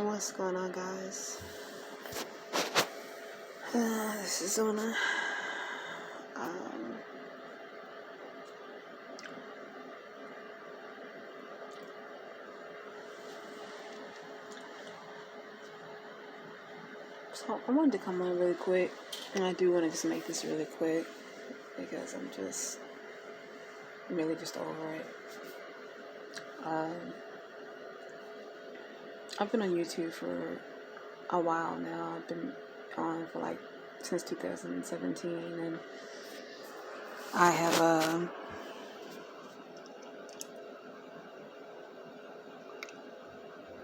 What's going on, guys? This is Una. So I wanted to come on really quick, and I do want to just make this really quick because I'm just really just over it. I've been on YouTube for a while now. I've been on for since 2017, and I have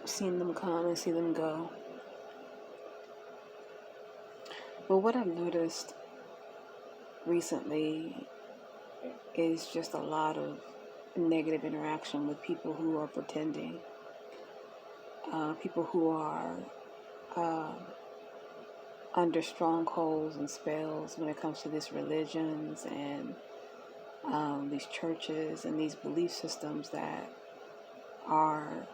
seen them come and see them go. But what I've noticed recently is just a lot of negative interaction with people who are pretending, people who are under strongholds and spells when it comes to these religions and these churches and these belief systems that are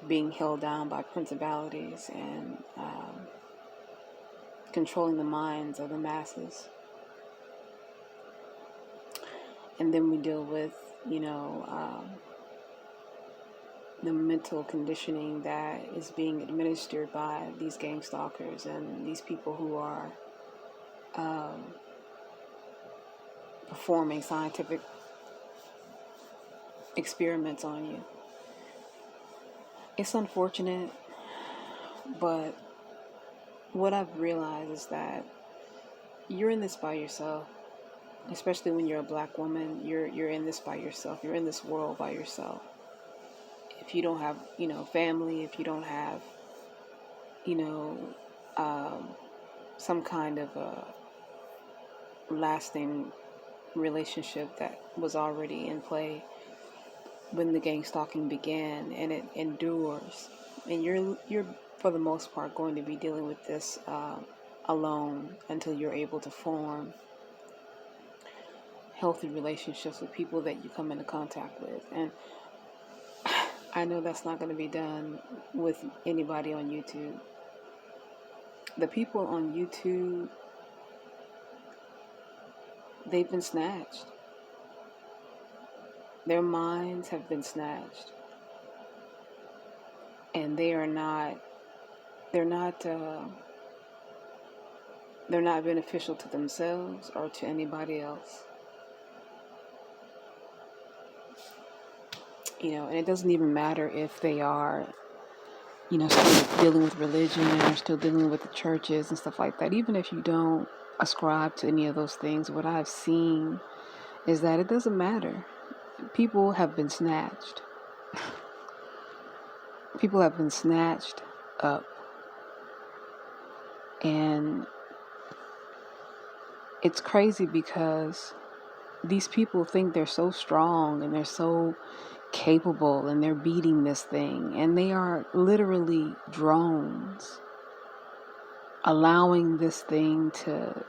being held down by principalities and controlling the minds of the masses. And then we deal with, the mental conditioning that is being administered by these gangstalkers and these people who are performing scientific experiments on you. It's unfortunate, but what I've realized is that you're in this by yourself. Especially when you're a black woman, you're in this by yourself. You're in this world by yourself. If you don't have, family, if you don't have, some kind of a lasting relationship that was already in play when the gang stalking began, and it endures, and you're for the most part going to be dealing with this alone until you're able to form healthy relationships with people that you come into contact with. And I know that's not going to be done with anybody on YouTube. The people on YouTube, they've been snatched. Their minds have been snatched. And they're not beneficial to themselves or to anybody else. And it doesn't even matter if they are, still dealing with religion or still dealing with the churches and stuff like that. Even if you don't ascribe to any of those things, what I've seen is that it doesn't matter. People have been snatched. People have been snatched up. And it's crazy because these people think they're so strong and they're so capable and they're beating this thing, and they are literally drones allowing this thing to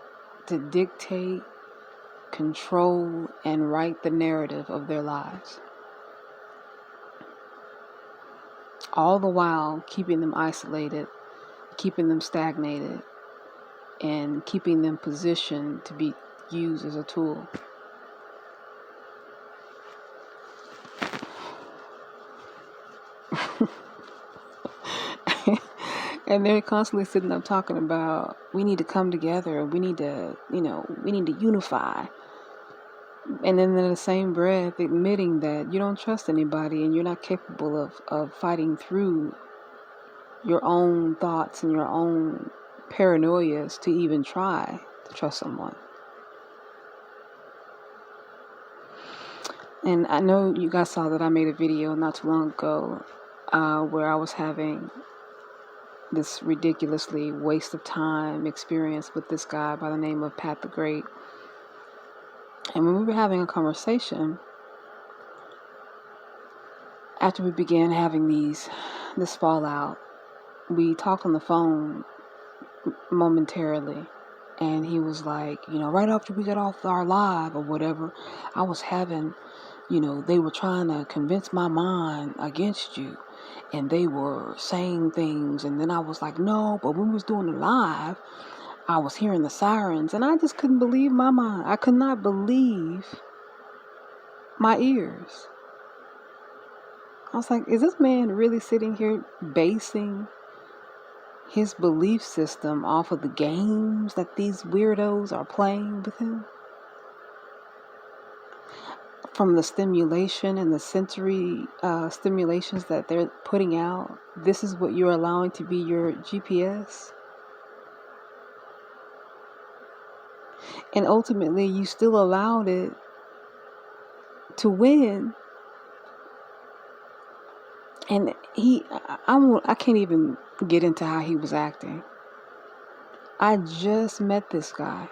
dictate, control, and write the narrative of their lives, all the while keeping them isolated, keeping them stagnated, and keeping them positioned to be used as a tool. And they're constantly sitting up talking about, we need to come together, we need to unify. And then in the same breath, admitting that you don't trust anybody and you're not capable of fighting through your own thoughts and your own paranoias to even try to trust someone. And I know you guys saw that I made a video not too long ago where I was having this ridiculously waste of time experience with this guy by the name of Pat the Great. And when we were having a conversation, after we began having this fallout, we talked on the phone momentarily, and he was like, right after we got off our live or whatever, I was having they were trying to convince my mind against you. And they were saying things. And then I was like, no, but when we was doing it live, I was hearing the sirens. And I just couldn't believe my mind. I could not believe my ears. I was like, is this man really sitting here basing his belief system off of the games that these weirdos are playing with him? From the stimulation and the sensory stimulations that they're putting out, this is what you're allowing to be your GPS. And ultimately, you still allowed it to win. And I can't even get into how he was acting. I just met this guy.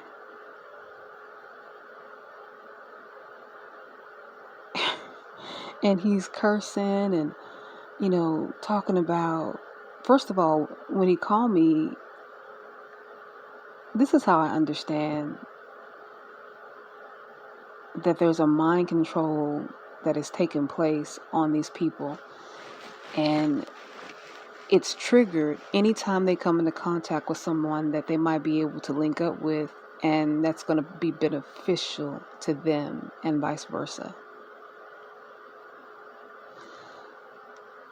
And he's cursing and, talking about, first of all, when he called me, this is how I understand that there's a mind control that is taking place on these people. And it's triggered anytime they come into contact with someone that they might be able to link up with, and that's going to be beneficial to them and vice versa.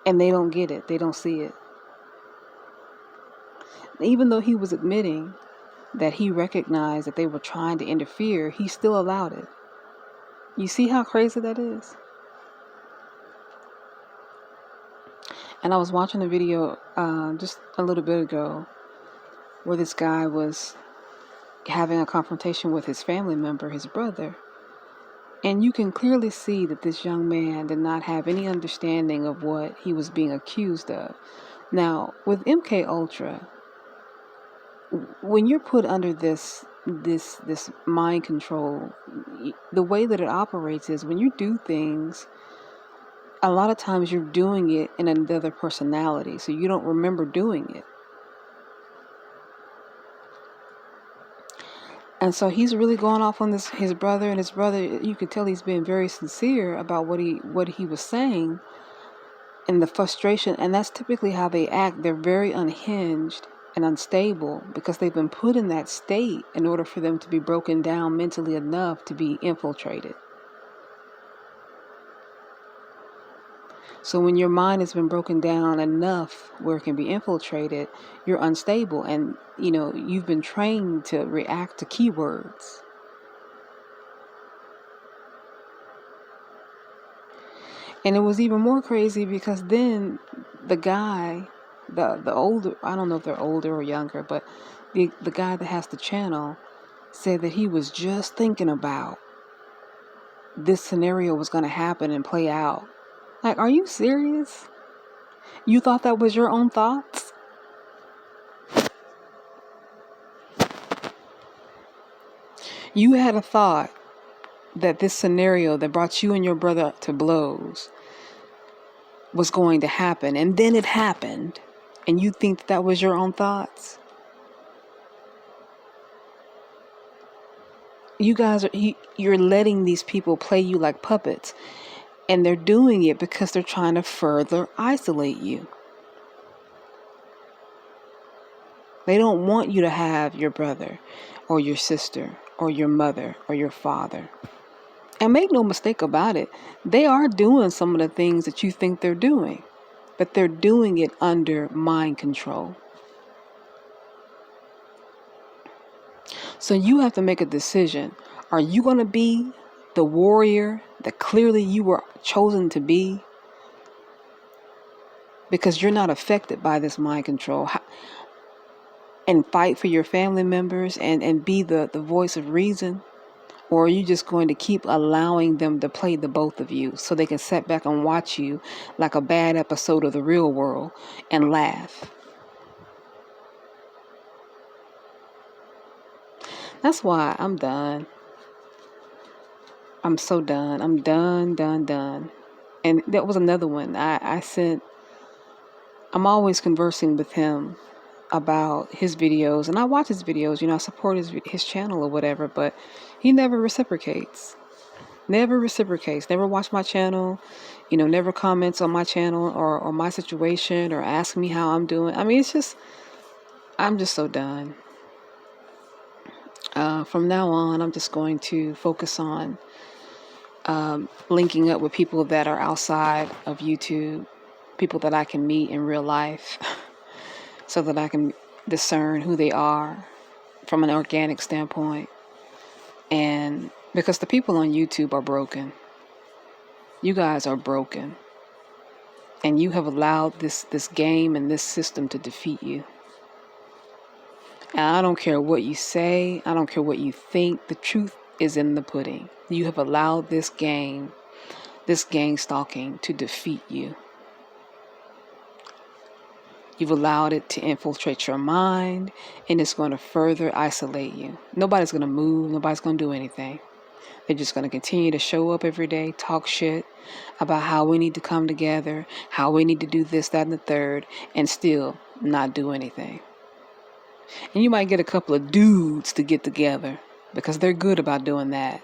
And they don't get it. They don't see it. Even though he was admitting that he recognized that they were trying to interfere, he still allowed it. You see how crazy that is? And I was watching a video just a little bit ago where this guy was having a confrontation with his family member, his brother. And you can clearly see that this young man did not have any understanding of what he was being accused of. Now, with MK Ultra, when you're put under this mind control, the way that it operates is when you do things, a lot of times you're doing it in another personality, so you don't remember doing it. And so he's really going off on his brother, and his brother, you can tell he's being very sincere about what he was saying, and the frustration. And that's typically how they act. They're very unhinged and unstable because they've been put in that state in order for them to be broken down mentally enough to be infiltrated. So when your mind has been broken down enough where it can be infiltrated, you're unstable, and you've been trained to react to keywords. And it was even more crazy because then the guy, the older, I don't know if they're older or younger, but the guy that has the channel said that he was just thinking about this scenario was going to happen and play out. Like, are you serious? You thought that was your own thoughts? You had a thought that this scenario that brought you and your brother to blows was going to happen, and then it happened, and you think that was your own thoughts? You guys you're letting these people play you like puppets, and they're doing it because they're trying to further isolate you. They don't want you to have your brother or your sister or your mother or your father. And make no mistake about it, they are doing some of the things that you think they're doing, but they're doing it under mind control. So you have to make a decision. Are you going to be the warrior that clearly you were chosen to be? Because you're not affected by this mind control. And fight for your family members and be the voice of reason? Or are you just going to keep allowing them to play the both of you so they can sit back and watch you like a bad episode of The Real World and laugh? That's why I'm done. I'm so done. I'm done. And that was another one. I'm always conversing with him about his videos, and I watch his videos, I support his channel or whatever, but he never reciprocates. never reciprocates, never watch my channel, never comments on my channel or my situation or ask me how I'm doing. I mean, I'm just so done. From now on, I'm just going to focus on linking up with people that are outside of YouTube, people that I can meet in real life, so that I can discern who they are from an organic standpoint. And because the people on YouTube are broken, you guys are broken, and you have allowed this game and this system to defeat you. And I don't care what you say, I don't care what you think, the truth is in the pudding. You have allowed this game, this gang stalking, to defeat you. You've allowed it to infiltrate your mind, and it's going to further isolate you. Nobody's going to move, nobody's going to do anything. They're just going to continue to show up every day, talk shit about how we need to come together, how we need to do this, that, and the third, and still not do anything. And you might get a couple of dudes to get together because they're good about doing that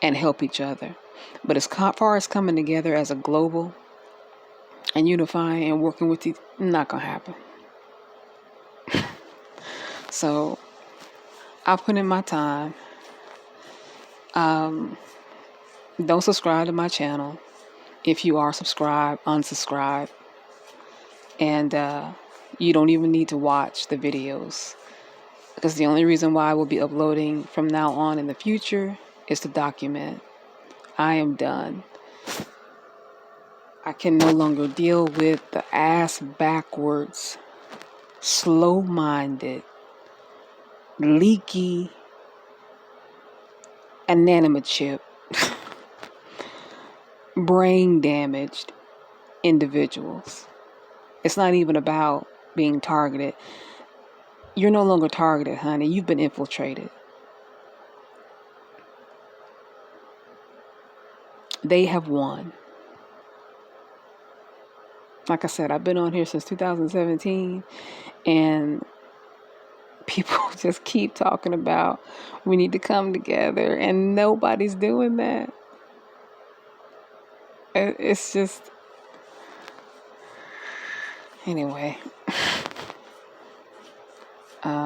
and help each other. But as far as coming together as a global and unifying and working with you, not going to happen. So I've put in my time. Don't subscribe to my channel. If you are subscribed, unsubscribe. And you don't even need to watch the videos, because the only reason why I will be uploading from now on in the future is to document. I am done. I can no longer deal with the ass backwards, slow-minded, leaky, inanimate chip, brain damaged individuals. It's not even about being targeted. You're no longer targeted, honey. You've been infiltrated. They have won. Like I said, I've been on here since 2017, and people just keep talking about we need to come together, and nobody's doing that. It's just... Anyway.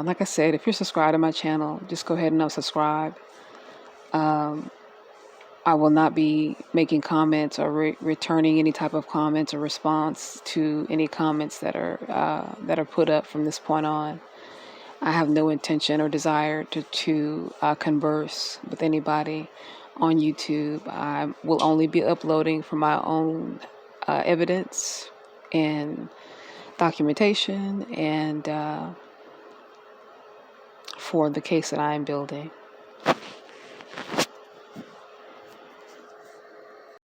Like I said, if you're subscribed to my channel, just go ahead and unsubscribe. I will not be making comments or returning any type of comments or response to any comments that are put up from this point on. I have no intention or desire to converse with anybody on YouTube. I will only be uploading for my own evidence and documentation, and for the case that I am building.